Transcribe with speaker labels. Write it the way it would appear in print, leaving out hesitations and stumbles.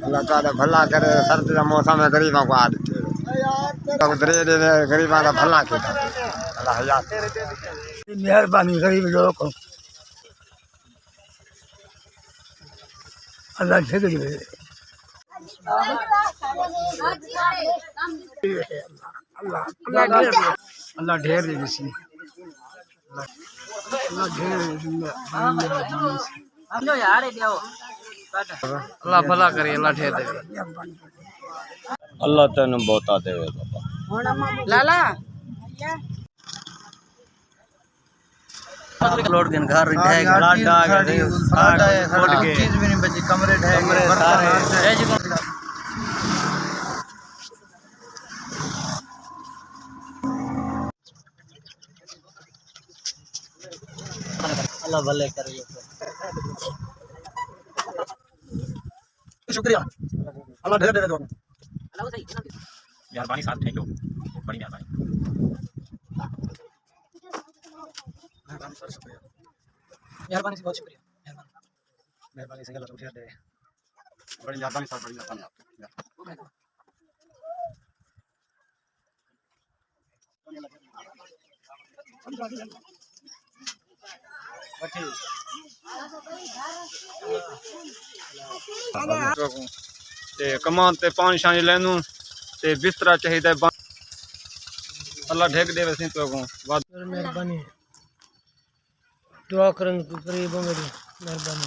Speaker 1: अल्लाह ताला भला करे सर्दी का मौसम है गरीबों को आदत गरीबों का भला किया अल्लाह हयात मेहरबानी गरीब लोगों को अल्लाह से अल्लाह ढेर दे
Speaker 2: अल्लाह भला करे अल्लाह ढेर दे
Speaker 1: अल्लाह तेन बहुता देवे बाबा
Speaker 2: लाला लोड के घर चीज भी नहीं बची कमरे अल्लाह भले करे शुक्रिया अल्लाह ढेर दे दो
Speaker 3: मेहरबानी साहब थैंक यू बड़ी मेहरबानी
Speaker 2: मेहरबानी से बहुत शुक्रिया
Speaker 3: मेहरबानी से अल्लाह ढेर दे बड़ी मेहरबानी साहब बड़ी मेहरबानी ते कमान ते पानी शानी लैनू ते बिस्तरा चाहिए अल्लाह ढेक दे वैसे तो
Speaker 2: मेहरबानी दुआ करन गरीबों मेरी मेहरबानी